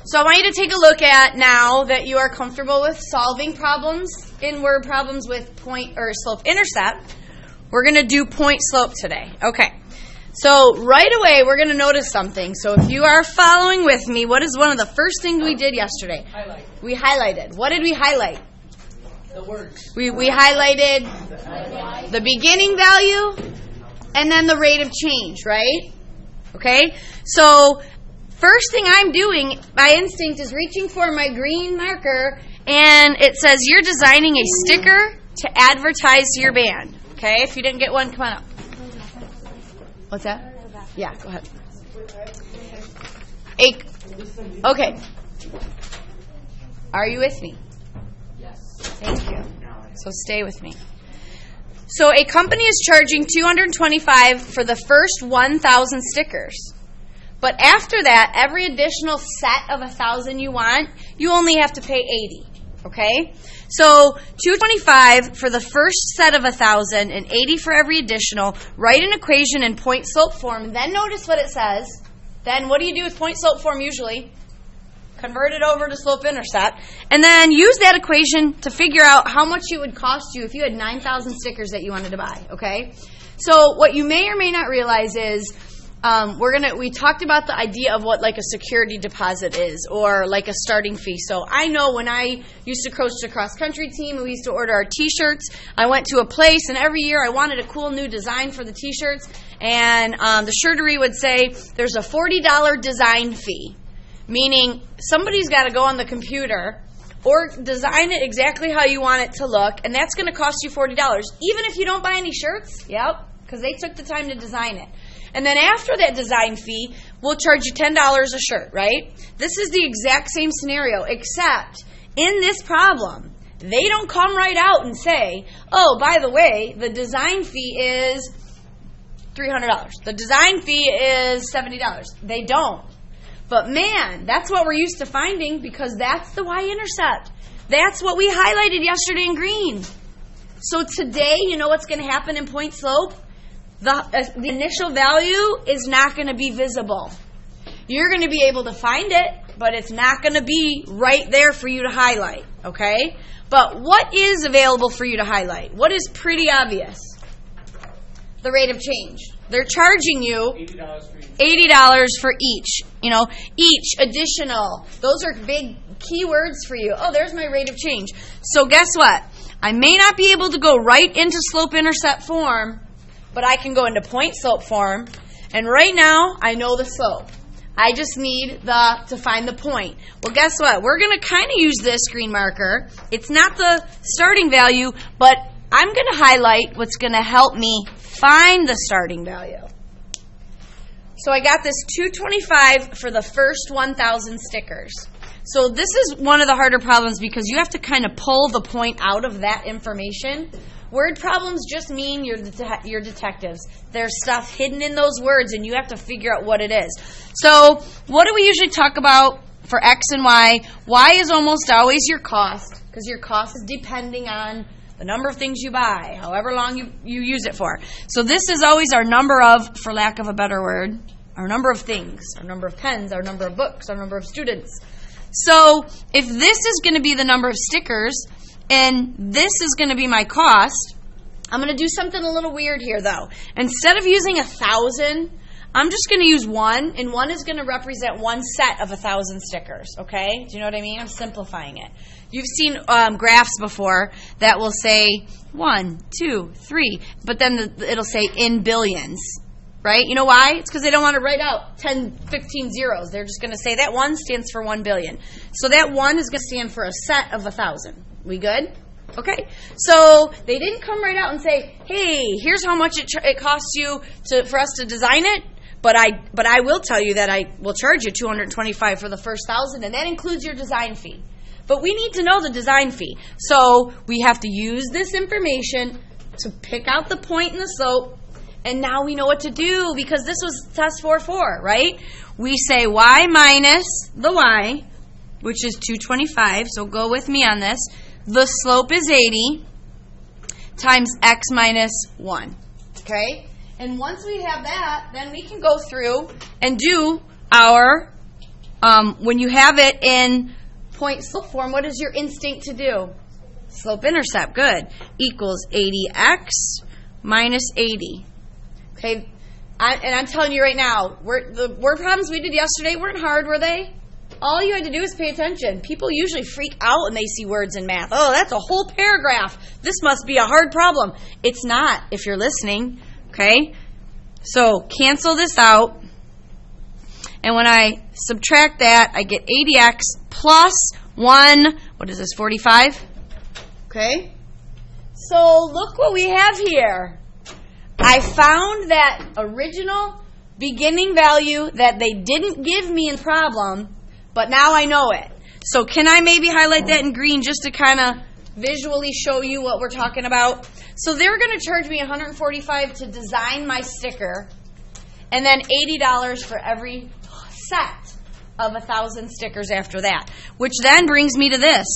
So I want you to take a look at, now that you are comfortable with solving problems in word problems with point or slope-intercept, we're going to do point-slope today. Okay. So right away, we're going to notice something. So if you are following with me, what is one of the first things we did yesterday? Highlight. We highlighted. What did we highlight? The words. We highlighted the beginning value and then the rate of change, right? Okay? So first thing I'm doing by instinct is reaching for my green marker, and it says you're designing a sticker to advertise your band. Okay? If you didn't get one, come on up. What's that? Yeah, go ahead. Okay. Are you with me? Yes. Thank you. So stay with me. So a company is charging $225 for the first 1,000 stickers. But after that, every additional set of 1,000 you want, you only have to pay $80. Okay? So $225 for the first set of 1,000 and $80 for every additional. Write an equation in point-slope form. Then notice what it says. Then what do you do with point-slope form usually? Convert it over to slope-intercept. And then use that equation to figure out how much it would cost you if you had 9,000 stickers that you wanted to buy. Okay? So what you may or may not realize is we talked about the idea of what like a security deposit is, or like a starting fee. So I know when I used to coach the cross country team and we used to order our t-shirts, I went to a place and every year I wanted a cool new design for the t-shirts, and the shirtery would say there's a $40 design fee, meaning somebody's got to go on the computer or design it exactly how you want it to look, and that's going to cost you $40, even if you don't buy any shirts. Yep, because they took the time to design it. And then after that design fee, we'll charge you $10 a shirt, right? This is the exact same scenario, except in this problem, they don't come right out and say, oh, by the way, the design fee is $300. The design fee is $70. They don't. But man, that's what we're used to finding, because that's the y-intercept. That's what we highlighted yesterday in green. So today, you know what's going to happen in point slope? The initial value is not going to be visible. You're going to be able to find it, but it's not going to be right there for you to highlight, okay? But what is available for you to highlight? What is pretty obvious? The rate of change. They're charging you $80 for each. Each additional. Those are big keywords for you. Oh, there's my rate of change. So guess what? I may not be able to go right into slope-intercept form, but I can go into point-slope form, and right now I know the slope. I just need to find the point. Well, guess what? We're going to kind of use this green marker. It's not the starting value, but I'm going to highlight what's going to help me find the starting value. So I got this $225 for the first 1,000 stickers. So this is one of the harder problems because you have to kind of pull the point out of that information. Word problems just mean you're detectives. There's stuff hidden in those words, and you have to figure out what it is. So what do we usually talk about for X and Y? Y is almost always your cost, because your cost is depending on the number of things you buy, however long you use it for. So this is always our number of, for lack of a better word, our number of things, our number of pens, our number of books, our number of students. So if this is going to be the number of stickers, and this is going to be my cost, I'm going to do something a little weird here, though. Instead of using 1,000, I'm just going to use 1, and 1 is going to represent one set of 1,000 stickers, okay? Do you know what I mean? I'm simplifying it. You've seen graphs before that will say 1, 2, 3, but then it'll say in billions, right? You know why? It's because they don't want to write out 10, 15 zeros. They're just going to say that 1 stands for 1 billion. So that 1 is going to stand for a set of 1,000. We good? Okay. So they didn't come right out and say, hey, here's how much it costs you for us to design it, but I will tell you that I will charge you $225 for the first 1,000, and that includes your design fee. But we need to know the design fee. So we have to use this information to pick out the point in the slope, and now we know what to do because this was test 4-4, right? We say y minus the y, which is 225, so go with me on this. The slope is 80 times x minus 1, okay? And once we have that, then we can go through and do our when you have it in point-slope form, what is your instinct to do? Slope-intercept, good. Equals 80x minus 80. Okay, and I'm telling you right now, the word problems we did yesterday weren't hard, were they? All you had to do is pay attention. People usually freak out when they see words in math. Oh, that's a whole paragraph. This must be a hard problem. It's not, if you're listening. Okay? So, cancel this out. And when I subtract that, I get 80x plus 1, what is this, 45? Okay? So, look what we have here. I found that original beginning value that they didn't give me in the problem, but now I know it. So can I maybe highlight that in green just to kind of visually show you what we're talking about? So they're going to charge me $145 to design my sticker, and then $80 for every set of 1,000 stickers after that, which then brings me to this.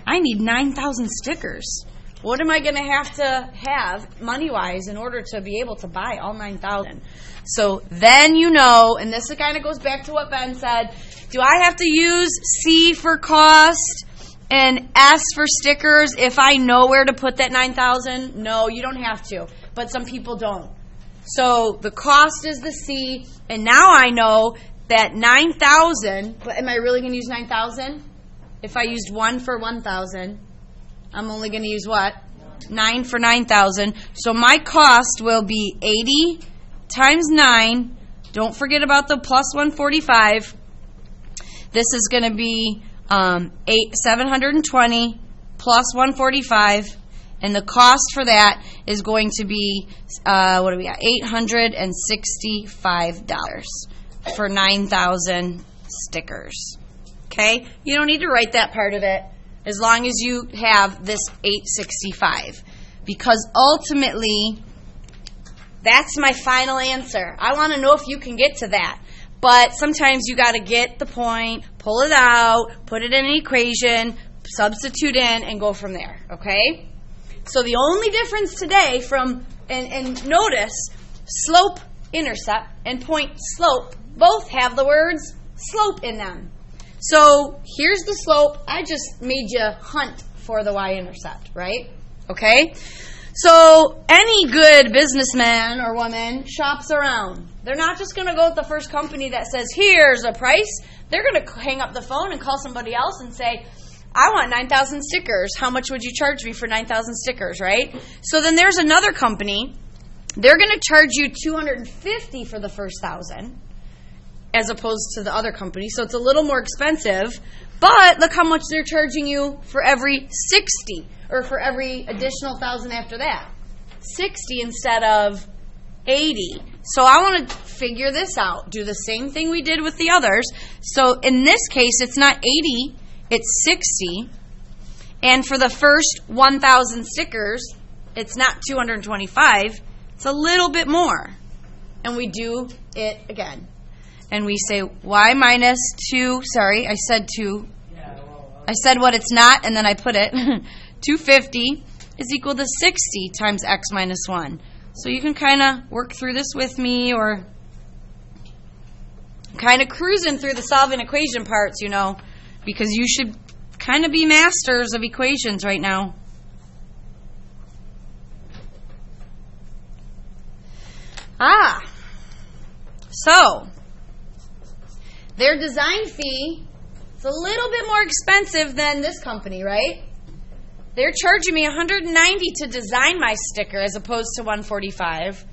I need 9,000 stickers. What am I going to have money-wise in order to be able to buy all 9,000? So then you know, and this kind of goes back to what Ben said, do I have to use C for cost and S for stickers if I know where to put that 9,000? No, you don't have to, but some people don't. So the cost is the C, and now I know that 9,000, but am I really going to use 9,000? If I used 1 for 1,000, I'm only going to use what? 9 for 9,000. So my cost will be 80 times 9. Don't forget about the plus 145. This is going to be 720 plus 145. And the cost for that is going to be, what do we got? $865 for 9,000 stickers. Okay? You don't need to write that part of it, as long as you have this 865. Because ultimately, that's my final answer. I want to know if you can get to that. But sometimes you got to get the point, pull it out, put it in an equation, substitute in, and go from there. Okay? So the only difference today from, and notice, slope, intercept, and point, slope, both have the words slope in them. So here's the slope. I just made you hunt for the y-intercept, right? Okay? So any good businessman or woman shops around. They're not just going to go with the first company that says, here's a price. They're going to hang up the phone and call somebody else and say, I want 9,000 stickers. How much would you charge me for 9,000 stickers, right? So then there's another company. They're going to charge you $250 for the first 1,000. As opposed to the other company. So it's a little more expensive, but look how much they're charging you for every 60, or for every additional 1,000 after that. 60 instead of 80. So I want to figure this out. Do the same thing we did with the others. So in this case, it's not 80, it's 60. And for the first 1,000 stickers, it's not 225, it's a little bit more. And we do it again. And we say y minus 2, sorry, I said 2. I said what it's not, and then I put it. 250 is equal to 60 times x minus 1. So you can kind of work through this with me, or kind of cruising through the solving equation parts, you know, because you should kind of be masters of equations right now. So their design fee is a little bit more expensive than this company, right? They're charging me $190 to design my sticker as opposed to $145,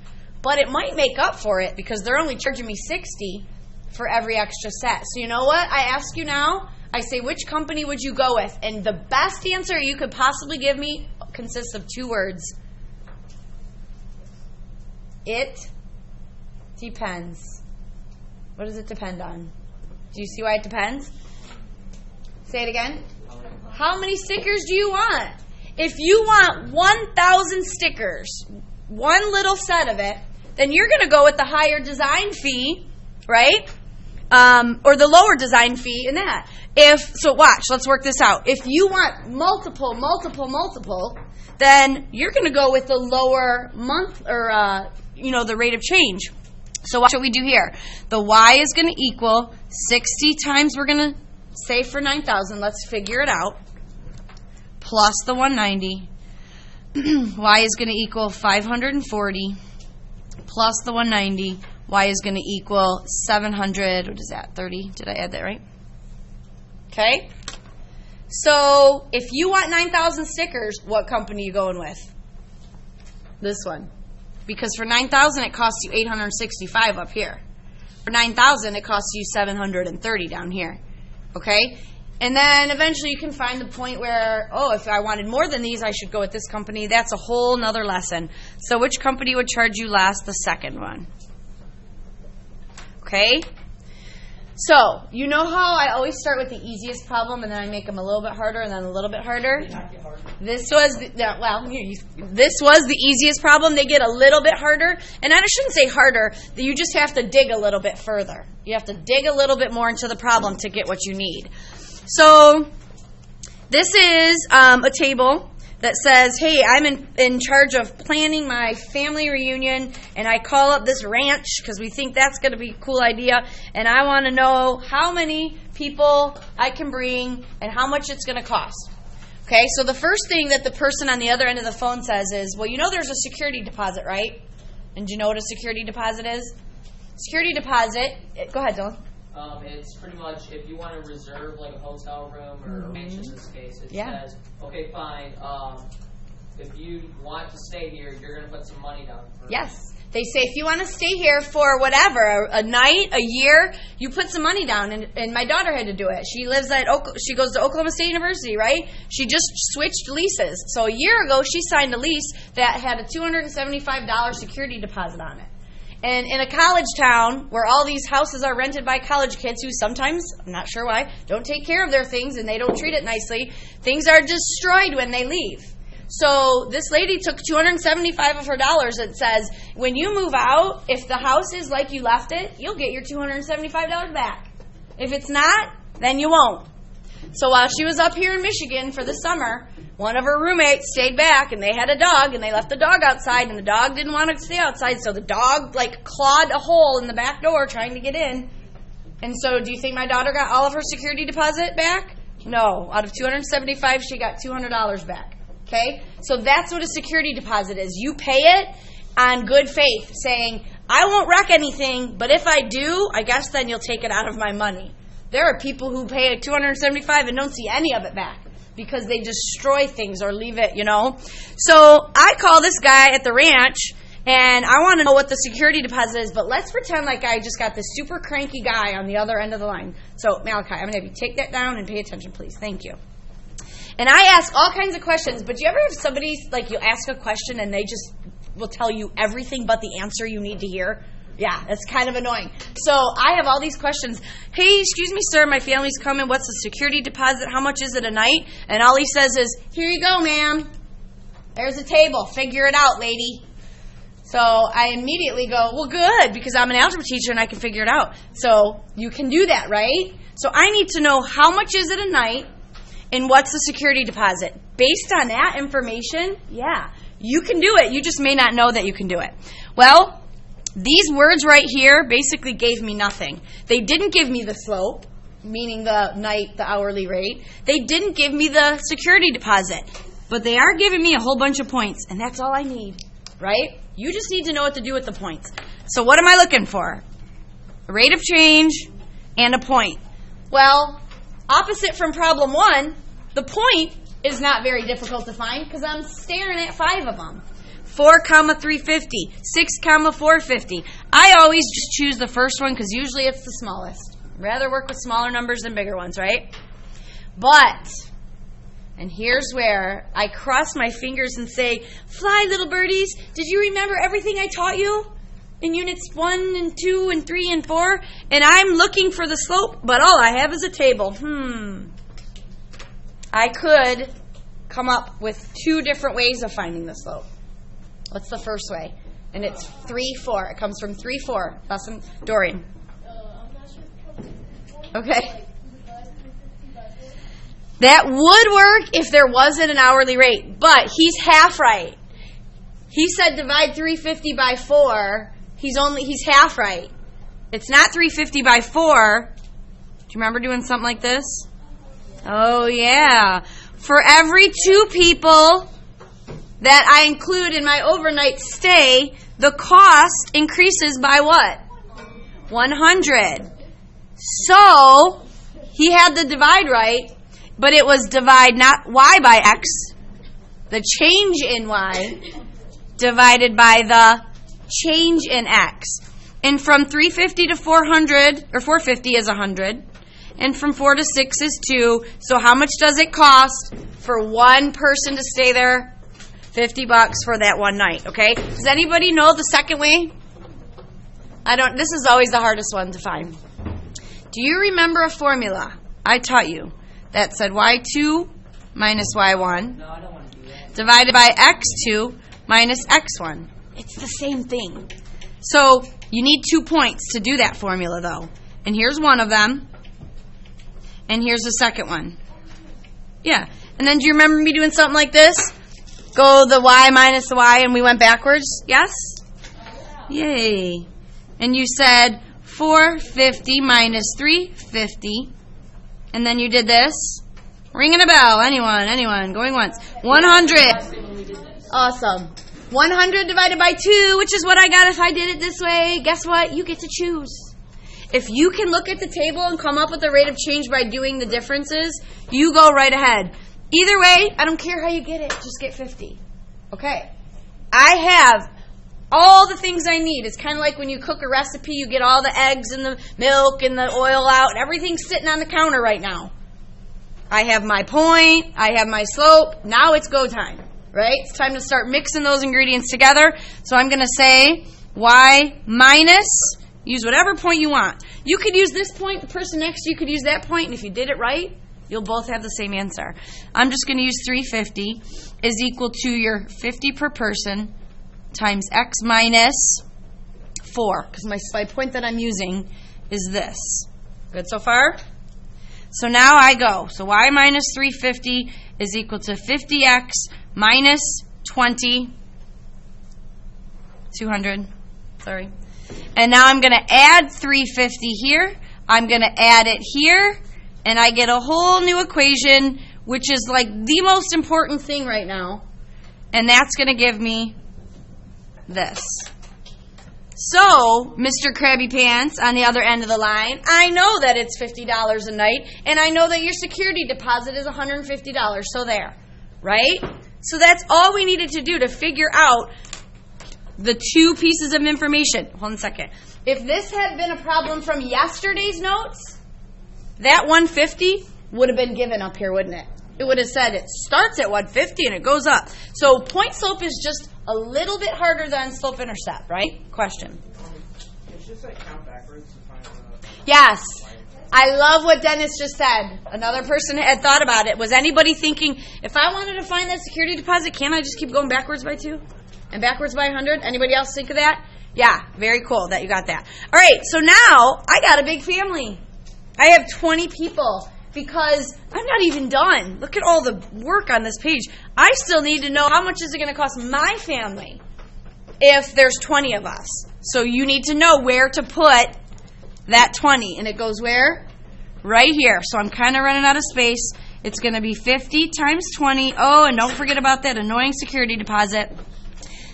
but it might make up for it because they're only charging me $60 for every extra set. So you know what? I ask you now, I say, which company would you go with? And the best answer you could possibly give me consists of 2 words. It depends. What does it depend on? Do you see why it depends? Say it again. How many stickers do you want? If you want 1,000 stickers, one little set of it, then you're going to go with the higher design fee, right? Or the lower design fee in that. So watch, let's work this out. If you want multiple, then you're going to go with the lower the rate of change. So watch what we do here. The y is going to equal 60 times, we're going to say for 9,000, let's figure it out, plus the 190. Y is going to equal 540 plus the 190. Y is going to equal 700. What is that? 30? Did I add that right? Okay. So if you want 9,000 stickers, what company are you going with? This one. Because for 9,000 it costs you 865 up here. For 9,000 it costs you 730 down here. Okay? And then eventually you can find the point where, oh, if I wanted more than these, I should go with this company. That's a whole nother lesson. So which company would charge you less? The second one. Okay? So, you know how I always start with the easiest problem and then I make them a little bit harder and then a little bit harder? This was the easiest problem. They get a little bit harder. And I shouldn't say harder. You just have to dig a little bit further. You have to dig a little bit more into the problem to get what you need. So, this is a table that says, hey, I'm in charge of planning my family reunion, and I call up this ranch because we think that's going to be a cool idea, and I want to know how many people I can bring and how much it's going to cost. Okay, so the first thing that the person on the other end of the phone says is, well, you know there's a security deposit, right? And do you know what a security deposit is? Security deposit, go ahead, Dylan. It's pretty much if you want to reserve like a hotel room or a ranch in this case, it says, okay, fine, if you want to stay here, you're going to put some money down. Yes. They say if you want to stay here for whatever, a night, a year, you put some money down. And my daughter had to do it. She goes to Oklahoma State University, right? She just switched leases. So a year ago, she signed a lease that had a $275 security deposit on it. And in a college town where all these houses are rented by college kids who sometimes, I'm not sure why, don't take care of their things and they don't treat it nicely, things are destroyed when they leave. So this lady took $275 of her dollars and says, when you move out, if the house is like you left it, you'll get your $275 back. If it's not, then you won't. So while she was up here in Michigan for the summer, one of her roommates stayed back, and they had a dog, and they left the dog outside, and the dog didn't want to stay outside, so the dog, clawed a hole in the back door trying to get in. And so do you think my daughter got all of her security deposit back? No. Out of $275, she got $200 back. Okay? So that's what a security deposit is. You pay it on good faith, saying, I won't wreck anything, but if I do, I guess then you'll take it out of my money. There are people who pay $275 and don't see any of it back because they destroy things or leave it, So I call this guy at the ranch, and I want to know what the security deposit is, but let's pretend like I just got this super cranky guy on the other end of the line. So, Malachi, I'm going to have you take that down and pay attention, please. Thank you. And I ask all kinds of questions, but do you ever have somebody, you ask a question and they just will tell you everything but the answer you need to hear? Yeah, that's kind of annoying. So I have all these questions. Hey, excuse me, sir, my family's coming. What's the security deposit? How much is it a night? And all he says is, here you go, ma'am. There's a table. Figure it out, lady. So I immediately go, well, good, because I'm an algebra teacher and I can figure it out. So you can do that, right? So I need to know how much is it a night and what's the security deposit. Based on that information, yeah, you can do it. You just may not know that you can do it. Well, these words right here basically gave me nothing. They didn't give me the slope, meaning the night, the hourly rate. They didn't give me the security deposit. But they are giving me a whole bunch of points, and that's all I need, right? You just need to know what to do with the points. So what am I looking for? A rate of change and a point. Well, opposite from problem 1, the point is not very difficult to find because I'm staring at 5 of them. 4, 350, 6, 450. I always just choose the first one because usually it's the smallest. Rather work with smaller numbers than bigger ones, right? But, and here's where I cross my fingers and say, fly, little birdies, did you remember everything I taught you in units 1 and 2 and 3 and 4? And I'm looking for the slope, but all I have is a table. I could come up with 2 different ways of finding the slope. What's the first way? And it's 3, 4. It comes from 3, 4. Lesson, Dorian. I'm not sure. Okay. That would work if there wasn't an hourly rate, but he's half right. He said divide 350 by 4. He's half right. It's not 350 by 4. you remember doing something like this? Oh, yeah. For every 2 people that I include in my overnight stay, the cost increases by what? 100. So, he had the divide right, but it was divide not y by x, the change in y, divided by the change in x. And from 350 to 400, or 450 is 100. And from 4 to 6 is 2. So how much does it cost for one person to stay there? $50 for that one night, okay? Does anybody know the second way? This is always the hardest one to find. Do you remember a formula I taught you that said y2 minus y1 No, I don't want to do that. divided by x2 minus x1? It's the same thing. So you need 2 points to do that formula, though. And here's one of them. And here's the second one. Yeah. And then do you remember me doing something like this? Go the y minus the y, and we went backwards? Yes? Yay. And you said 450 minus 350. And then you did this. Ringing a bell. Anyone. Going once. 100. Awesome. 100 divided by 2, which is what I got if I did it this way. Guess what? You get to choose. If you can look at the table and come up with the rate of change by doing the differences, you go right ahead. Either way, I don't care how you get it. Just get 50. Okay. I have all the things I need. It's kind of like when you cook a recipe, you get all the eggs and the milk and the oil out, and everything's sitting on the counter right now. I have my point. I have my slope. Now it's go time, right? It's time to start mixing those ingredients together. So I'm going to say y minus, use whatever point you want. You could use this point. The person next to you could use that point, and if you did it right, you'll both have the same answer. I'm just going to use 350 is equal to your 50 per person times x minus 4, because my point that I'm using is this. Good so far? So now I go. So y minus 350 is equal to 50x minus 20, 200, sorry. And now I'm going to add 350 here. I'm going to add it here. And I get a whole new equation, which is like the most important thing right now. And that's going to give me this. So, Mr. Krabby Pants on the other end of the line, I know that it's $50 a night, and I know that your security deposit is $150. So there, right? So that's all we needed to do to figure out the 2 pieces of information. Hold on a second. If this had been a problem from yesterday's notes, that 150 would have been given up here, wouldn't it? It would have said it starts at 150 and it goes up. So point slope is just a little bit harder than slope intercept, right? Question. It's just like count backwards to find the... Yes. I love what Dennis just said. Another person had thought about it. Was anybody thinking, if I wanted to find that security deposit, can't I just keep going backwards by 2? And backwards by 100? Anybody else think of that? Yeah, very cool that you got that. All right, so now I got a big family. I have 20 people because I'm not even done. Look at all the work on this page. I still need to know how much is it going to cost my family if there's 20 of us. So you need to know where to put that 20. And it goes where? Right here. So I'm kind of running out of space. It's going to be 50 times 20. Oh, and don't forget about that annoying security deposit.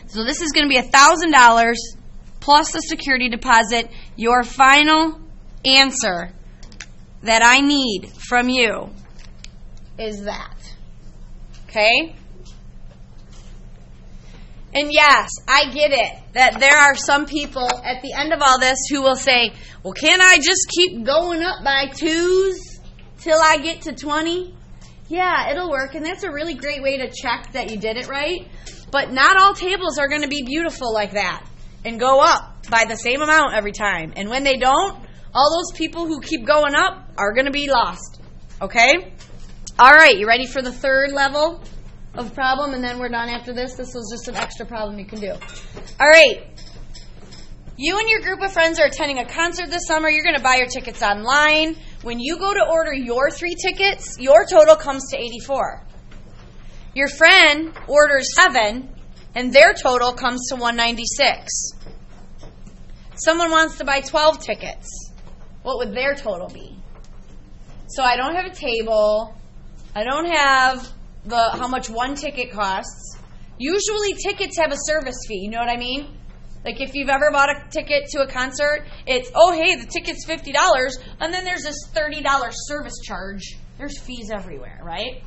So this is going to be $1,000 plus the security deposit. Your final answer that I need from you is that. Okay? And yes, I get it that there are some people at the end of all this who will say, well, can't I just keep going up by 2s till I get to 20? Yeah, it'll work, and that's a really great way to check that you did it right. But not all tables are going to be beautiful like that and go up by the same amount every time. And when they don't, all those people who keep going up are going to be lost. Okay? All right, you ready for the third level of problem? And then we're done after this. This was just an extra problem you can do. All right. You and your group of friends are attending a concert this summer. You're going to buy your tickets online. When you go to order your 3 tickets, your total comes to 84. Your friend orders 7, and their total comes to 196. Someone wants to buy 12 tickets. What would their total be? So I don't have a table. I don't have how much one ticket costs. Usually tickets have a service fee, you know what I mean? Like if you've ever bought a ticket to a concert, it's, oh hey, the ticket's $50, and then there's this $30 service charge. There's fees everywhere, right?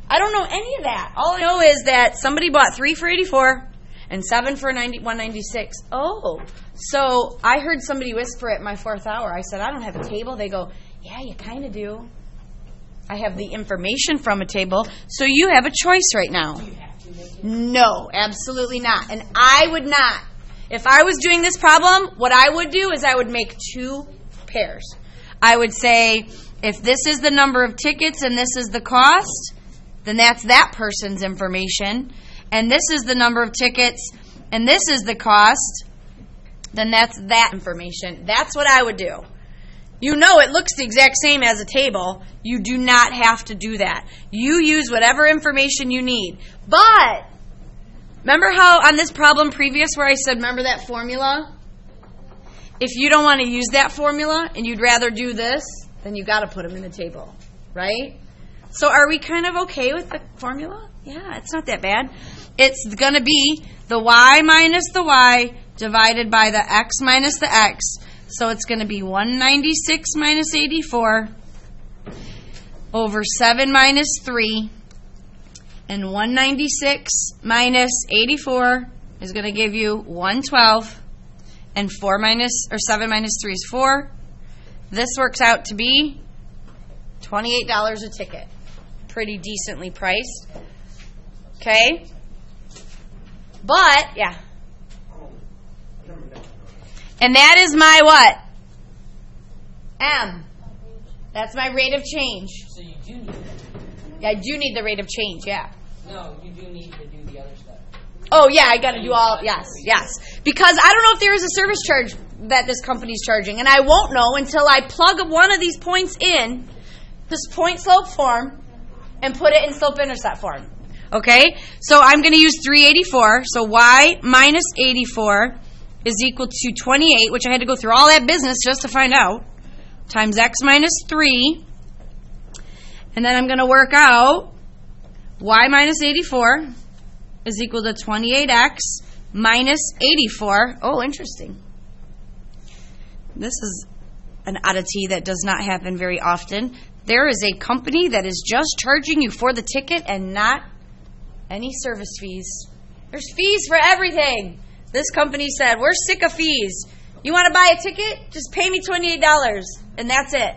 I don't know any of that. All I know is that somebody bought 3 for $84 and 7 for $196. Oh, so I heard somebody whisper at my 4th hour. I said, I don't have a table. They go, yeah, you kind of do. I have the information from a table, so you have a choice right now. No, absolutely not. And I would not. If I was doing this problem, what I would do is I would make 2 pairs. I would say, if this is the number of tickets and this is the cost, then that's that person's information. And this is the number of tickets and this is the cost, then that's that information. That's what I would do. You know it looks the exact same as a table. You do not have to do that. You use whatever information you need. But remember how on this problem previous where I said, remember that formula? If you don't want to use that formula and you'd rather do this, then you got to put them in the table, right? So are we kind of okay with the formula? Yeah, it's not that bad. It's going to be the y minus the y divided by the x minus the x. So it's going to be 196 minus 84 over 7 minus 3. And 196 minus 84 is going to give you 112. And 7 minus 3 is 4. This works out to be $28 a ticket. Pretty decently priced. Okay? But, yeah. And that is my what? M. That's my rate of change. So you do need it. Yeah, I do need the rate of change, yeah. No, you do need to do the other stuff. Oh, yeah, I got to do all, yes. Because I don't know if there is a service charge that this company's charging, and I won't know until I plug one of these points in, this point slope form, and put it in slope intercept form. Okay? So I'm going to use 384, so y minus 84 is equal to 28, which I had to go through all that business just to find out, times x minus 3. And then I'm going to work out y minus 84 is equal to 28x minus 84. Oh, interesting. This is an oddity that does not happen very often. There is a company that is just charging you for the ticket and not any service fees. There's fees for everything. This company said, we're sick of fees. You want to buy a ticket? Just pay me $28, and that's it.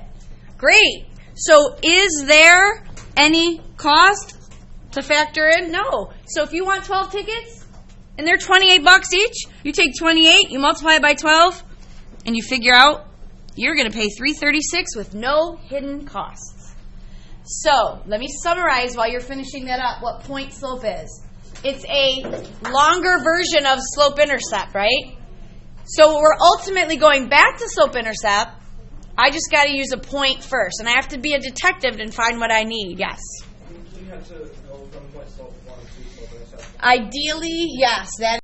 Great. So is there any cost to factor in? No. So if you want 12 tickets, and they're $28 each, you take 28, you multiply it by 12, and you figure out you're going to pay $336 with no hidden costs. So let me summarize while you're finishing that up what point slope is. It's a longer version of slope intercept, right? So we're ultimately going back to slope intercept. I just got to use a point first, and I have to be a detective and find what I need. Yes? So you have to go from point slope 1 to slope intercept. Ideally, yes. That